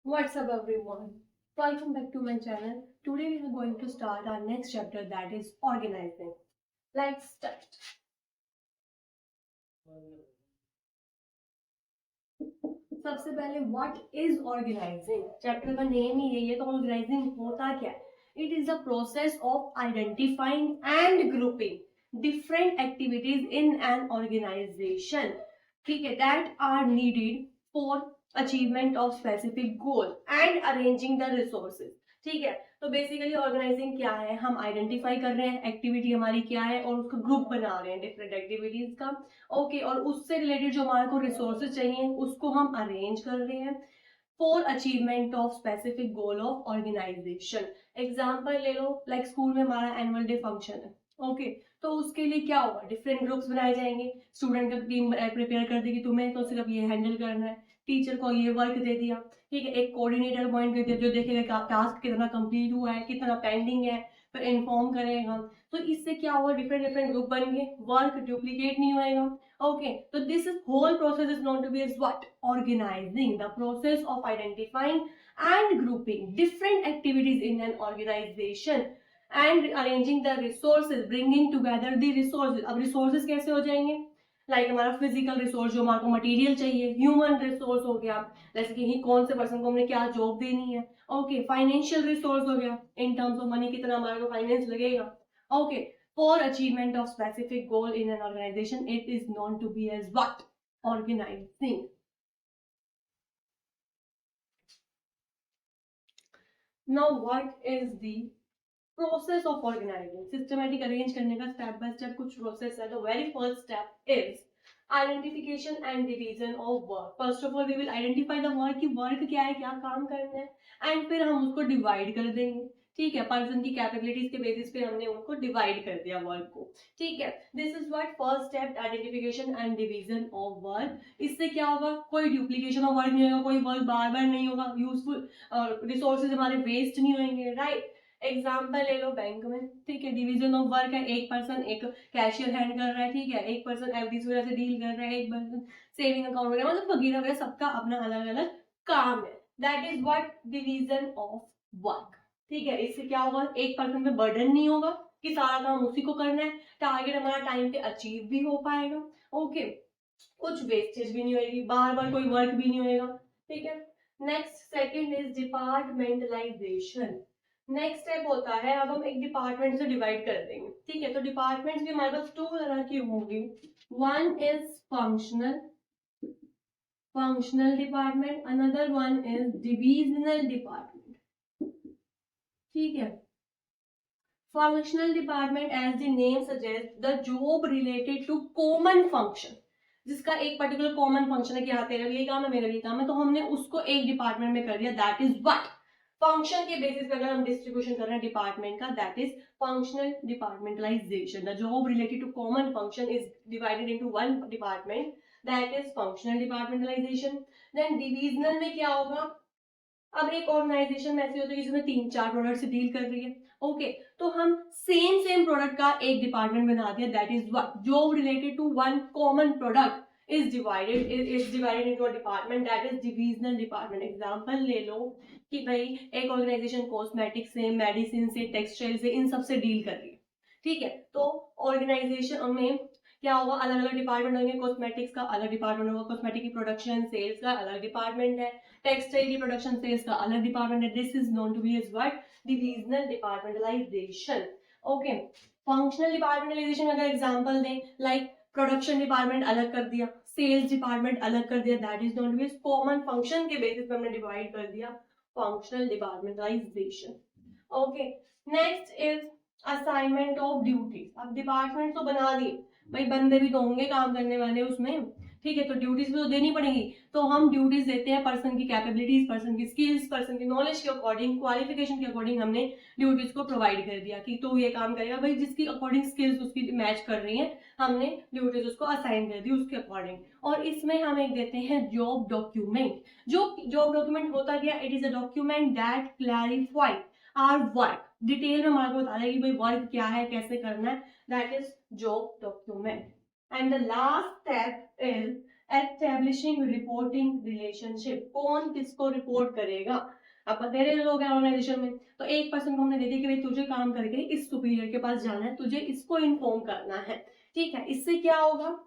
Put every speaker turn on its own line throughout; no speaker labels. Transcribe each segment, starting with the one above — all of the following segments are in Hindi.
What's up everyone? Welcome back to my channel. Today we are going to start our next chapter, that is organizing. Let's start. सबसे पहले व्हाट इज ऑर्गेनाइजिंग, चैप्टर का नेम ही यही है, तो ऑर्गेनाइजिंग होता क्या है? It is the process of identifying and grouping different activities in an organisation, ठीक है, that are needed for achievement of specific goal and arranging the resources, ठीक है। तो बेसिकली ऑर्गेनाइजिंग क्या है? हम आइडेंटिफाई कर रहे हैं एक्टिविटी हमारी क्या है और उसका ग्रुप बना रहे हैं डिफरेंट एक्टिविटीज का, ओके, और उससे रिलेटेड जो हमारे को रिसोर्सेज चाहिए उसको हम अरेंज कर रहे हैं for achievement of specific goal of organisation. Example ले लो, लाइक स्कूल में हमारा एनुअल डे फंक्शन है, ओके, तो उसके लिए क्या होगा? डिफरेंट ग्रुप्स बनाए जाएंगे, स्टूडेंट का टीम प्रिपेयर कर देगी, तुम्हें तो सिर्फ ये हैंडल करना है, टीचर को ये वर्क दे दिया, ठीक है, एक कोऑर्डिनेटर पॉइंट कर दिया जो देखेगा टास्क कितना कंप्लीट हुआ है, कितना पेंडिंग है, फिर इन्फॉर्म करेगा। तो इससे क्या होगा? डिफरेंट डिफरेंट ग्रुप बन गए, वर्क डुप्लीकेट नहीं होएगा, okay, so this is whole process is known to be as what? Organizing, the process of identifying and grouping different activities in an organization and arranging the resources, bringing together the resources. अब resources कैसे हो जाएंगे? लाइक हमारा फिजिकल रिसोर्स जो हमारे को मटेरियल चाहिए, ह्यूमन रिसोर्स हो गया, जैसे कि कौन से पर्सन को हमने क्या जॉब देनी है, ओके, फाइनेंशियल रिसोर्स हो गया, इन टर्म्स ऑफ मनी कितना हमारे को फाइनेंस लगेगा, okay. For achievement of specific goal in an organization, it is known to be as what? Organizing. Now, what is the process of organizing? Systematic arrange करने का step by step कुछ process है. The very first step is identification and division of work. First of all, we will identify the work कि work क्या है, क्या काम करना है, and फिर हम उसको divide कर देंगे, ठीक है, पर्सन की कैपेबिलिटीज के बेसिस पे हमने उनको डिवाइड कर दिया वर्क को, ठीक है। This is what first step, identification and division of work. इससे क्या होगा? कोई डुप्लीकेशन ऑफ वर्क नहीं होगा, कोई वर्क बार बार नहीं होगा, यूजफुल रिसोर्सेज हमारे वेस्ट नहीं होंगे, राइट। एग्जाम्पल ले लो बैंक में, ठीक है, डिवीजन ऑफ वर्क है, एक पर्सन एक कैशियर हैंड कर रहा है, ठीक है, एक पर्सन एफडीज वगैरह से डील कर रहा है, एक पर्सन सेविंग अकाउंट वगैरह, मतलब वगैरह वगैरह, सबका अपना अलग अलग काम है। That is what? Division of work, ठीक है। इससे क्या होगा? एक पर्सन पे बर्डन नहीं होगा कि सारा काम उसी को करना है, टारगेट हमारा टाइम पे अचीव भी हो पाएगा, ओके, कुछ वेस्टेज भी नहीं होगी, बार बार कोई वर्क भी नहीं होगा, ठीक है। Next second is departmentalisation. Next step होता है, अब हम एक डिपार्टमेंट से डिवाइड कर देंगे, ठीक है। तो डिपार्टमेंट्स भी हमारे पास टू तरह की होंगी। One is functional department, another one is divisional department, ठीक है। Functional department, as the name suggest, the job related to common function, जिसका एक पर्टिकुलर कॉमन फंक्शन है कि हाँ तेरा ये काम है, मेरा ये काम है, तो हमने उसको एक डिपार्टमेंट में कर दिया, दैट इज व्हाट? फंक्शन के बेसिस पे अगर हम डिस्ट्रीब्यूशन कर रहे हैं डिपार्टमेंट का, that is functional departmentalisation. The job related to common function is divided into one department, that is functional departmentalisation. Then divisional में क्या होगा? अब एक ऑर्गेनाइजेशन ऐसी होती है जिसमें 3-4 प्रोडक्ट से डील कर रही है, ओके, तो हम सेम प्रोडक्ट का एक डिपार्टमेंट बना दिया, that is job related to one common product is divided into a department, that is divisional department. Example ले लो कि भाई एक ऑर्गेनाइजेशन कॉस्मेटिक से, मेडिसिन से, टेक्सटाइल से, इन सब से डील कर रही है, ठीक है। तो ऑर्गेनाइजेशन में क्या होगा? अलग अलग डिपार्टमेंट होंगे, कॉस्मेटिक्स का अलग डिपार्टमेंट होगा, कॉस्मेटिक की प्रोडक्शन सेल्स का अलग डिपार्टमेंट है, टेक्सटाइल की प्रोडक्शन सेल्स का अलग डिपार्टमेंट है। This is known to be as what? Divisional departmentalisation, okay. Functional departmentalisation अगर एग्जांपल दें, लाइक प्रोडक्शन डिपार्टमेंट अलग कर दिया, सेल्स डिपार्टमेंट अलग कर दिया, that is known to be common function के बेसिस पे हमने डिवाइड कर दिया, functional departmentalisation, okay. Next is assignment of duties. अब डिपार्टमेंट तो बना दिए, भाई बंदे भी तो होंगे काम करने वाले उसमें, ठीक है, तो ड्यूटीज भी तो देनी पड़ेगी, तो हम ड्यूटीज देते हैं पर्सन की कैपेबिलिटीज, पर्सन की स्किल्स, पर्सन की नॉलेज के अकॉर्डिंग, क्वालिफिकेशन के अकॉर्डिंग हमने ड्यूटीज को प्रोवाइड कर दिया कि तू ये काम करेगा, भाई जिसकी अकॉर्डिंग स्किल्स उसकी मैच कर रही है, हमने ड्यूटीज उसको असाइन कर दी उसके अकॉर्डिंग। और इसमें हम एक देते हैं जॉब डॉक्यूमेंट। जो जॉब डॉक्यूमेंट होता क्या? It is a document that clarify our work, detail में हमारे को बता रहा है कि भाई वर्क क्या है, कैसे करना है, that is job document. And the last step is establishing reporting relationship, कौन किसको रिपोर्ट करेगा। अब बतेरे लोग हैं ऑर्गेनाइजेशन में, तो एक पर्सन को हमने दे दिया कि भाई तुझे काम करके इस सुपीरियर के पास जाना है, तुझे इसको इन्फॉर्म करना है, ठीक है। इससे क्या होगा,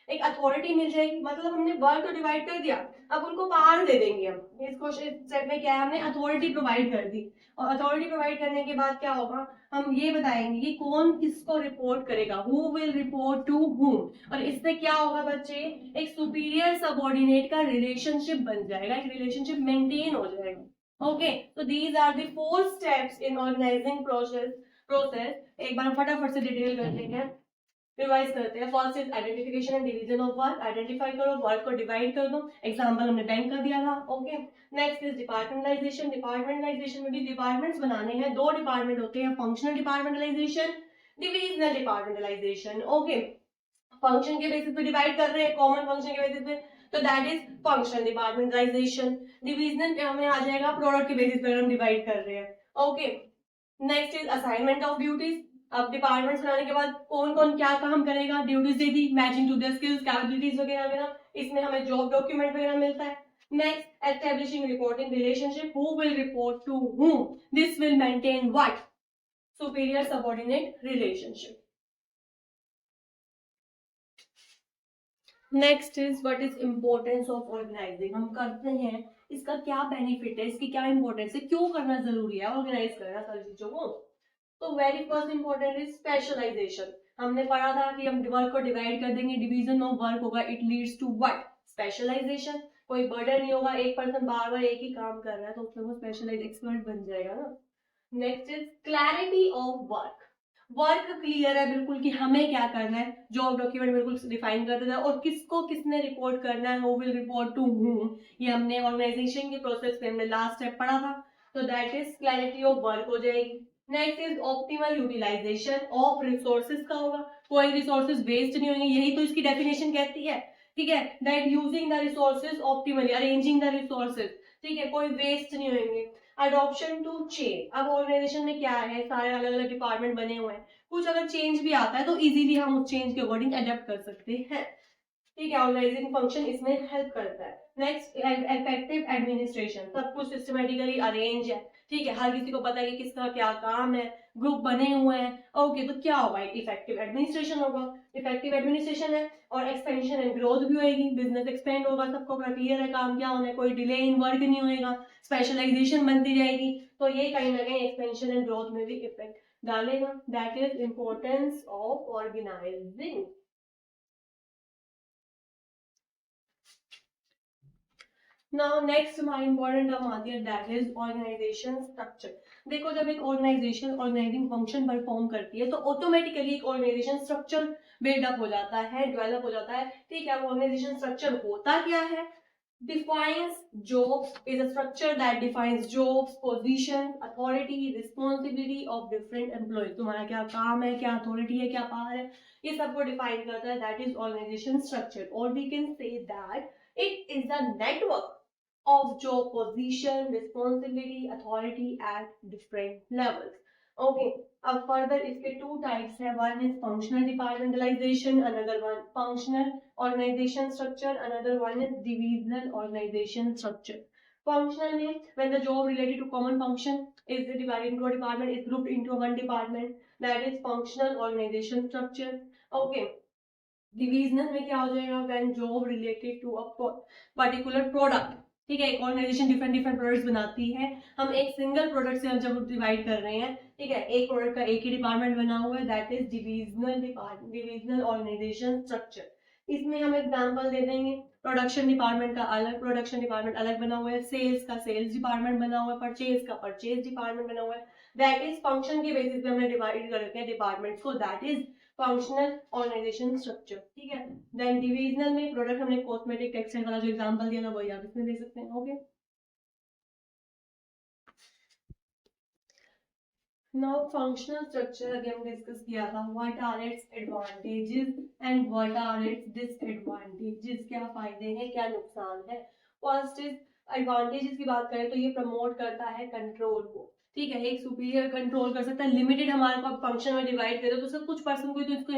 एक अथॉरिटी मिल जाएगी, मतलब हमने वर्क तो डिवाइड कर दिया, अब उनको पावर दे देंगे हम। इसको स्टेप में क्या है, हमने अथॉरिटी प्रोवाइड कर दी, और अथॉरिटी प्रोवाइड करने के बाद क्या होगा, हम ये बताएंगे कि कौन किसको रिपोर्ट करेगा, who will report to whom. और इससे क्या होगा बच्चे, एक सुपीरियर सबऑर्डिनेट का रिलेशनशिप बन जाएगा, एक रिलेशनशिप मेंटेन हो जाएगा। ओके, तो these are the 4 steps in organising process. एक बार फटाफट से डिटेल करते हैं, रिवाइज करते हैं। First is identification and division of work, identify करो, वर्क को डिवाइड कर दो, एग्जांपल हमने बैंक का दिया था। Okay, next is departmentalisation, departmentalisation में भी डिपार्टमेंट्स बनाने हैं, 2 डिपार्टमेंट होते हैं, functional departmentalisation, divisional departmentalisation. Okay, function के बेसिस पे डिवाइड कर रहे हैं, कॉमन फंक्शन के बेसिस पे, तो that is functional departmentalisation. Divisional हमें आ जाएगा प्रोडक्ट के बेसिस पे हम डिवाइड कर रहे हैं। Okay, next is assignment of duties. अब डिपार्टमेंट्स बनाने के बाद कौन कौन क्या काम करेगा, ड्यूटीज दे दी, matching to their skills capabilities वगैरह वगैरह, इसमें हमें जॉब डॉक्यूमेंट वगैरह मिलता है। Next, establishing reporting relationship, who will report to whom, this will maintain what, superior subordinate relationship. Next is what is importance of organising, हम करते हैं, इसका क्या बेनिफिट है, इसकी क्या इंपॉर्टेंस है, क्यों करना जरूरी है ऑर्गेनाइज करना सारी चीजों को। तो very first important is specialisation. हमने पढ़ा था कि हम वर्क को डिवाइड कर देंगे, डिवीजन ऑफ वर्क होगा, it leads to what, specialisation. कोई बर्डन नहीं होगा, एक पर्सन बार बार एक ही काम कर रहा है तो उसमें वो स्पेशलाइज एक्सपर्ट बन जाएगा ना। Next is clarity of work, work clear है बिल्कुल कि हमें क्या करना है, जॉब डॉक्यूमेंट बिल्कुल डिफाइन कर देता है, और किसको किसने रिपोर्ट करना है, who will report to whom, ये हमने ऑर्गेनाइजेशन के प्रोसेस में हमने लास्ट स्टेप पढ़ा था, तो that is clarity of work हो जाएगी। Next is optimal utilisation of resources का होगा, कोई रिसोर्सेज वेस्ट नहीं होंगे, यही तो इसकी डेफिनेशन कहती है, ठीक है, that using the resources optimally, arranging the resources, ठीक है, कोई वेस्ट नहीं होंगे। अडॉप्शन टू चेंज, अब ऑर्गेनाइजेशन में क्या है, सारे अलग अलग डिपार्टमेंट बने हुए हैं, कुछ अगर चेंज भी आता है तो इजीली हम उस चेंज के अकॉर्डिंग अडेप्ट कर सकते हैं, ठीक है, ऑर्गेनाइजिंग फंक्शन इसमें हेल्प करता है। नेक्स्ट, इफेक्टिव एडमिनिस्ट्रेशन, सब कुछ सिस्टमेटिकली अरेंज है, ठीक है, हर किसी को पता है कि किसका क्या काम है, ग्रुप बने हुए हैं। ओके, तो क्या होगा, इफेक्टिव एडमिनिस्ट्रेशन होगा, इफेक्टिव एडमिनिस्ट्रेशन है और एक्सपेंशन एंड ग्रोथ भी होगी, बिजनेस एक्सपेंड होगा, सबको क्लियर है काम क्या होना है, कोई डिले इन वर्क नहीं होगा, स्पेशलाइजेशन बनती जाएगी, तो ये कहीं ना कहीं एक्सपेंशन एंड ग्रोथ में भी इफेक्ट डालेगा। That is importance of organising. Now next हमारी इंपॉर्टेंट टर्म आती है, दैट इज ऑर्गेनाइजेशन स्ट्रक्चर। देखो, जब एक ऑर्गेनाइजेशन ऑर्गेनाइजिंग फंक्शन परफॉर्म करती है तो ऑटोमेटिकली एक ऑर्गेनाइजेशन स्ट्रक्चर बिल्डअप हो जाता है, डेवलप हो जाता है, ठीक है। ऑर्गेनाइजेशन स्ट्रक्चर होता क्या है, defines jobs, is a structure that defines jobs, positions, authority, responsibility of different employees, तुम्हारा क्या काम है, क्या अथॉरिटी है, क्या पावर है, ये सबको डिफाइन करता है, that is organization structure, or we can say that it is a network of job position, responsibility, authority at different levels. Okay, अब further इसके 2 types है, one is functional departmentalization, another one functional organization structure, another one is divisional organization structure. Functional means when the job related to common function is divided into a department, is grouped into one department, that is functional organization structure. Okay, divisional में क्या हो जाएगा, when job related to a particular product, ठीक है, एक ऑर्गेनाइजेशन डिफरेंट डिफरेंट प्रोडक्ट्स बनाती है, हम एक सिंगल प्रोडक्ट से जब डिवाइड कर रहे हैं, ठीक है, एक प्रोडक्ट का एक ही डिपार्टमेंट बना हुआ है, that is divisional organisation structure. इसमें हम एग्जांपल दे देंगे, प्रोडक्शन डिपार्टमेंट का अलग प्रोडक्शन डिपार्टमेंट अलग बना हुआ है, सेल्स का सेल्स डिपार्टमेंट बना हुआ है, परचेज का परचेज डिपार्टमेंट बना हुआ है, दैट इज फंक्शन के बेसिस पे हमने डिवाइड कर रखे हैं डिपार्टमेंट्स को, that is functional organisation structure, ठीक है। देन डिविजनल में प्रोडक्ट हमने कॉस्मेटिक टेक्सटाइल वाला जो एग्जांपल दिया था वही आप इसमें दे सकते हैं। ओके, नाउ फंक्शनल स्ट्रक्चर अभी हम डिस्कस किया था, what are its advantages and what are its disadvantages, क्या फायदे हैं क्या नुकसान है। फर्स्ट इज एडवांटेजेस की बात करें तो ये प्रमोट करता है कंट्रोल को, ठीक है, एक सुपीरियर कंट्रोल कर सकता है, लिमिटेड हमारे को फंक्शन में डिवाइड करें तो सब कुछ पर्सन को तो इसको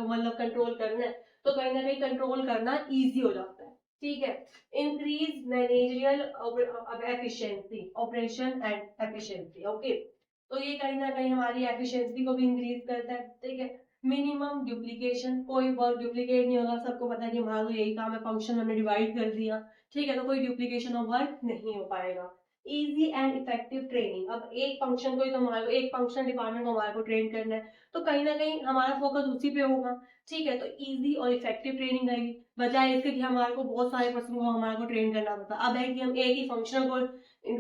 मतलब कंट्रोल करना है, तो कहीं ना कहीं कंट्रोल करना इजी हो जाता है, ठीक है, increase managerial efficiency, operation and efficiency. Okay, तो ये कहीं ना कहीं हमारी एफिशिएंसी को भी इंक्रीज करता है। ठीक है, मिनिमम डुप्लीकेशन, कोई वर्क डुप्लीकेट नहीं होगा, सबको पता है कि हमारा तो यही काम है, फंक्शन हमने डिवाइड कर दिया। ठीक है, तो कोई डुप्लीकेशन ऑफ वर्क नहीं हो पाएगा। इजी एंड इफेक्टिव ट्रेनिंग, अब एक फंक्शन को ही तो हमारे को, एक फंक्शन डिपार्टमेंट को हमारे को ट्रेन करना है, तो कहीं ना कहीं हमारा फोकस उसी पे होगा। ठीक है, तो इजी और इफेक्टिव ट्रेनिंग रहेगी, बजाय इसके कि हमारे को बहुत सारे पर्सन को हमारे को ट्रेन करना पड़ता। अब है कि हम एक ही फंक्शन को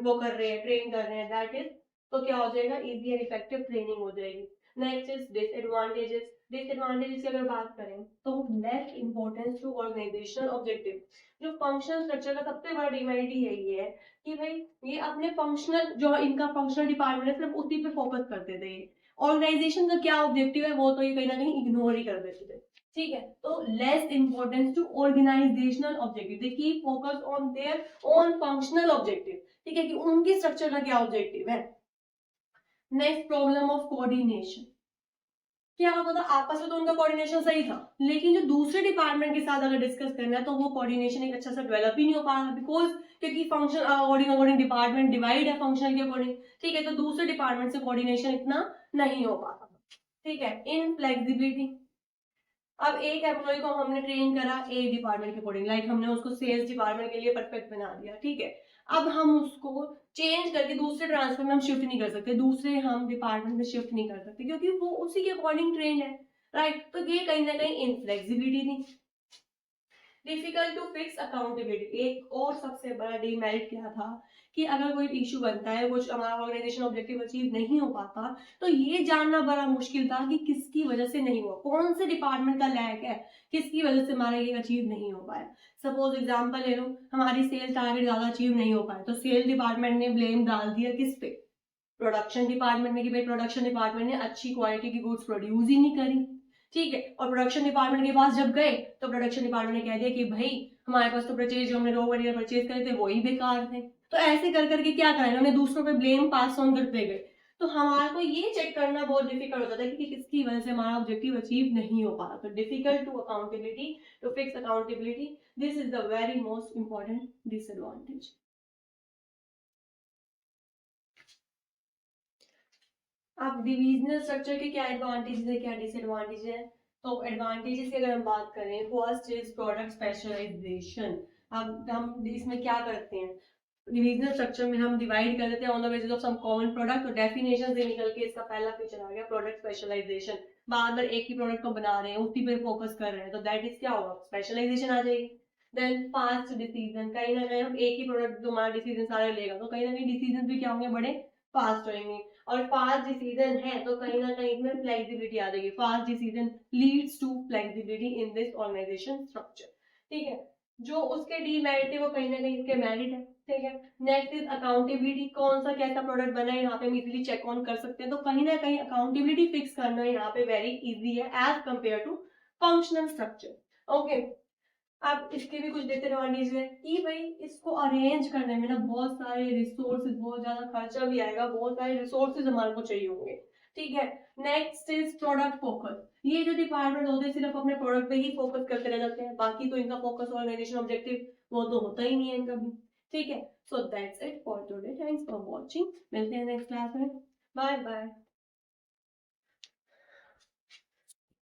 वो कर रहे हैं, ट्रेन कर रहे हैं, दैट इज, तो क्या हो जाएगा, इजी एंड इफेक्टिव ट्रेनिंग हो जाएगी। Next is disadvantages. डिसएडवांटेजेस की अगर बात करें तो less importance to organisational objective. जो फंक्शनल स्ट्रक्चर का सबसे बड़ा डिमेरिट यही है कि भाई ये अपने फंक्शनल, जो इनका फंक्शनल डिपार्टमेंट है, सिर्फ उसी पे फोकस करते थे। ऑर्गेनाइजेशन का क्या ऑब्जेक्टिव है वो तो ये कहीं ना कहीं इग्नोर ही कर देते थे। ठीक है, तो less importance to organisational objective, they keep focus on their own functional objective. ठीक है, कि उनकी स्ट्रक्चर का क्या ऑब्जेक्टिव है। Next, problem of coordination. क्या होता था, आपस में तो उनका कोऑर्डिनेशन सही था, लेकिन जो दूसरे डिपार्टमेंट के साथ अगर डिस्कस करना है तो वो कोऑर्डिनेशन एक अच्छा सा डेवलप ही नहीं हो पा रहा, बिकॉज क्योंकि function according according department divide है फंक्शन के अकॉर्डिंग। ठीक है, तो दूसरे डिपार्टमेंट से कोऑर्डिनेशन इतना नहीं हो पाता। ठीक है, इनफ्लेक्सिबिलिटी। अब एक एम्प्लॉय को हमने ट्रेन करा ए डिपार्टमेंट के अकॉर्डिंग, लाइक हमने उसको सेल्स डिपार्टमेंट के लिए परफेक्ट बना दिया। ठीक है, अब हम उसको चेंज करके दूसरे ट्रांसफर में हम शिफ्ट नहीं कर सकते, दूसरे हम डिपार्टमेंट में शिफ्ट नहीं कर सकते, क्योंकि वो उसी के अकॉर्डिंग ट्रेन है। राइट, तो ये कहीं ना कहीं इनफ्लेक्सिबिलिटी थी। डिफिकल्ट टू फिक्स अकाउंटेबिलिटी, एक और सबसे बड़ा डिमेरिट क्या था कि अगर कोई इशू बनता है, कुछ हमारा ऑर्गेनाइजेशन ऑब्जेक्टिव अचीव नहीं हो पाता, तो ये जानना बड़ा मुश्किल था कि किसकी वजह से नहीं हुआ, कौन से डिपार्टमेंट का लैक है, किसकी वजह से हमारा ये अचीव नहीं हो पाया। सपोज एग्जांपल ले लो, हमारी सेल टारगेट ज्यादा अचीव नहीं हो पाए, तो सेल डिपार्टमेंट ने ब्लेम डाल दिया किस पे, प्रोडक्शन डिपार्टमेंट में, कि भाई प्रोडक्शन डिपार्टमेंट ने अच्छी क्वालिटी की गुड्स प्रोड्यूस ही नहीं करी। ठीक है, और प्रोडक्शन डिपार्टमेंट के पास जब गए तो प्रोडक्शन डिपार्टमेंट ने कह दिया कि भाई हमारे पास तो परचेज, जो हमने रॉ मटेरियल परचेज करे थे वही बेकार थे। तो ऐसे कर करके क्या करें, उन्होंने दूसरों पे ब्लेम पास ऑन करते गए। तो हमारे को ये चेक करना बहुत डिफिकल्ट होता था कि किसकी वजह से हमारा ऑब्जेक्टिव अचीव नहीं हो पा रहा। तो difficult to accountability, to fix accountability, this is the very most important disadvantage. अब डिविजनल स्ट्रक्चर के क्या एडवांटेजेस है, क्या डिसएडवांटेज है। तो एडवांटेजेस की अगर हम बात करें, फर्स्ट इज प्रोडक्ट स्पेशलाइजेशन। अब हम इसमें क्या करते हैं, डिविजनल स्ट्रक्चर में हम डिवाइड कर देते हैं on the basis of some common product, तो डेफिनेशन से निकल के इसका पहला फीचर आ गया प्रोडक्ट स्पेशलाइजेशन। बार बार एक ही प्रोडक्ट को बना रहे हैं, उसी पे फोकस कर रहे हैं, तो दैट इज क्या होगा, स्पेशलाइजेशन आ जाएगी। देन फास्ट डिसीजन, कहीं ना कहीं हम एक ही प्रोडक्ट जो हमारा डिसीजन सारे लेगा, तो कहीं ना कहीं डिसीजन भी क्या होंगे, बड़े फास्ट होंगे। और फास्ट डिसीजन है तो कहीं ना कहीं इसमें फ्लेक्सिबिलिटी आ जाएगी, fast decision leads to flexibility in this organisation structure. ठीक है, जो उसके डीमेरिट है वो कहीं ना कहीं इसके मेरिट है। ठीक है, नेक्स्ट इज अकाउंटेबिलिटी, कौन सा कैसा प्रोडक्ट बना है यहाँ पे हम इजीली चेक ऑन कर सकते हैं, तो कहीं ना कहीं अकाउंटेबिलिटी फिक्स करना यहाँ पे वेरी इजी है as compare to functional structure. Okay, अब इसके भी कुछ डिसएडवांटेज है कि भाई इसको अरेंज करने में ना बहुत सारे रिसोर्सेज, बहुत ज्यादा खर्चा भी आएगा, बहुत सारे रिसोर्सेज हमारे को चाहिए होंगे। ठीक है, नेक्स्ट इज प्रोडक्ट फोकस, ये जो डिपार्टमेंट होते हैं सिर्फ अपने प्रोडक्ट पे ही फोकस करते रह जाते हैं, बाकी तो इनका फोकस ऑर्गेनाइजेशन ऑब्जेक्टिव वो तो होता ही नहीं है इनका भी। ठीक है, so that's it for today, thanks for watching, मिलते हैं नेक्स्ट क्लास में, बाय बाय।